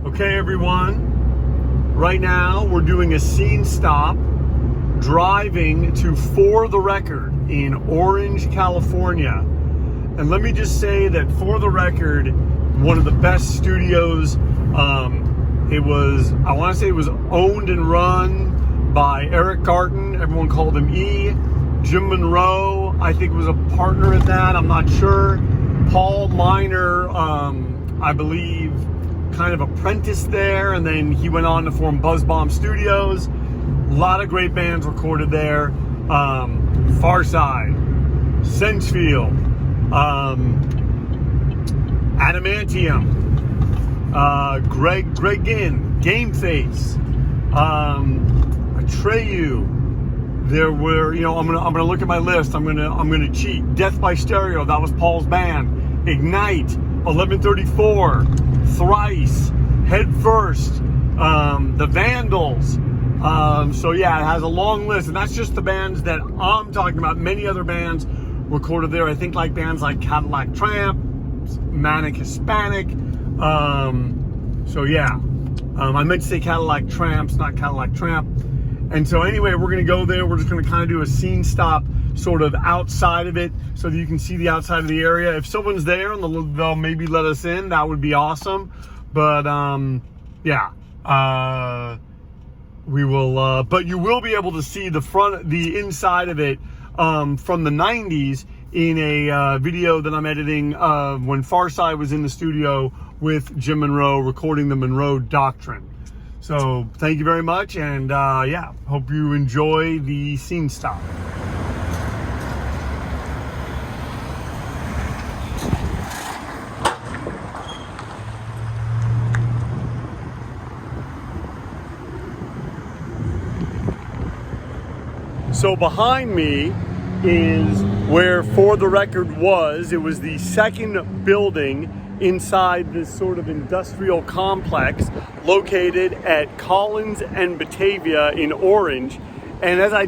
Okay, everyone, right now we're doing a scene stop driving to For the Record in Orange, California. And let me just say that For the Record, one of the best studios. It was owned and run by Eric Garten. Everyone called him E. Jim Monroe, I think, was a partner in that. I'm not sure. Paul Miner, I believe, kind of apprenticed there, and then he went on to form Buzz Bomb Studios. A lot of great bands recorded there. Farside, Sensefield, Adamantium, Greg Ginn, Gameface, Atreyu. There were, I'm gonna look at my list. I'm gonna cheat. Death by Stereo, that was Paul's band. Ignite, 1134, Thrice, Head First, the Vandals. So yeah, it has a long list, and that's just the bands that I'm talking about. Many other bands recorded there. I think like bands like Cadillac Tramp, Manic Hispanic. So yeah, I meant to say Cadillac Tramps, not Cadillac Tramp. And so anyway, we're gonna go there. We're just gonna kind of do a scene stop sort of outside of it so that you can see the outside of the area. If someone's there and they'll maybe let us in, that would be awesome. But yeah, we will, but you will be able to see the inside of it from the 90s in a video that I'm editing when Farside was in the studio with Jim Monroe recording the Monroe Doctrine. So thank you very much, and yeah, hope you enjoy the scene stop. So behind me is where For the Record was. It was the second building inside this sort of industrial complex located at Collins and Batavia in Orange. And as I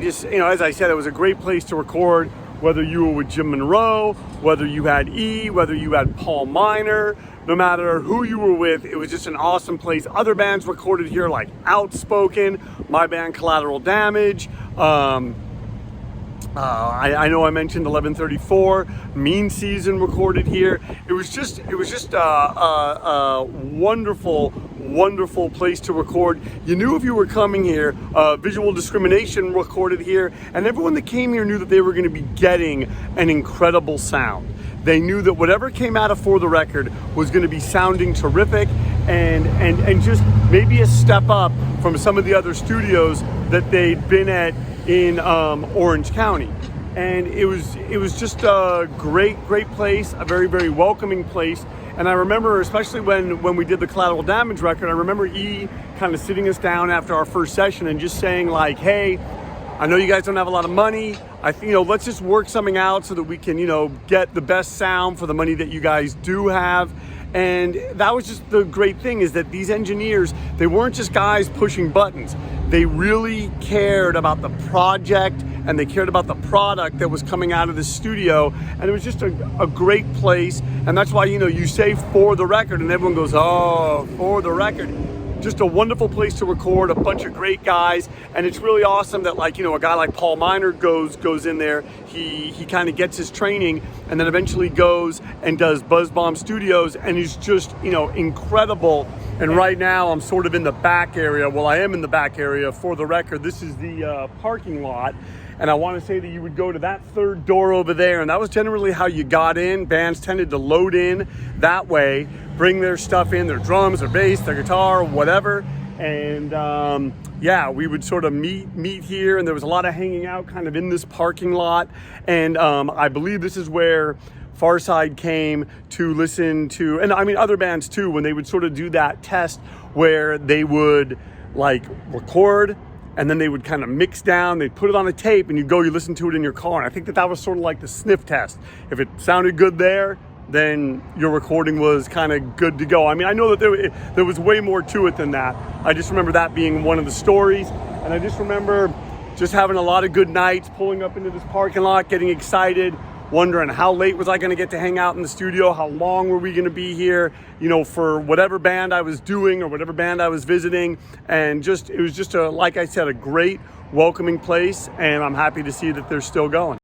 said, it was a great place to record, whether you were with Jim Monroe, whether you had E, whether you had Paul Miner, no matter who you were with, it was just an awesome place. Other bands recorded here like Outspoken, my band Collateral Damage, I know I mentioned 1134, Mean Season recorded here. It was just a wonderful place to record. You knew if you were coming here. Visual Discrimination recorded here, and everyone that came here knew that they were going to be getting an incredible sound. They knew that whatever came out of For the Record was going to be sounding terrific and just maybe a step up from some of the other studios that they'd been at in Orange County. And it was just a great place, a very welcoming place. And I remember, especially when we did the Collateral Damage record, I remember E kind of sitting us down after our first session and just saying like, hey, I know you guys don't have a lot of money. I think, let's just work something out so that we can, get the best sound for the money that you guys do have. And that was just the great thing, is that these engineers, they weren't just guys pushing buttons. They really cared about the project, and they cared about the product that was coming out of the studio. And it was just a great place. And that's why, you say For the Record and everyone goes, oh, For the Record. Just a wonderful place to record, a bunch of great guys. And it's really awesome that a guy like Paul Miner goes in there. He kind of gets his training and then eventually goes and does Buzz Bomb Studios, and he's just, incredible. And right now I'm sort of in the back area. Well, I am in the back area For the Record. This is the parking lot. And I want to say that you would go to that third door over there. And that was generally how you got in. Bands tended to load in that way, bring their stuff in, their drums, their bass, their guitar, whatever. And yeah, we would sort of meet here. And there was a lot of hanging out kind of in this parking lot. And I believe this is where Farside came to listen to, and I mean other bands too, when they would sort of do that test where they would like record and then they would kind of mix down, they'd put it on a tape, and you listen to it in your car. And I think that was sort of like the sniff test. If it sounded good there, then your recording was kind of good to go. I mean, I know that there was way more to it than that. I just remember that being one of the stories. And I just remember just having a lot of good nights, pulling up into this parking lot, getting excited, wondering how late was I going to get to hang out in the studio, how long were we going to be here, you know, for whatever band I was doing or whatever band I was visiting. And it was just like I said, a great welcoming place, and I'm happy to see that they're still going.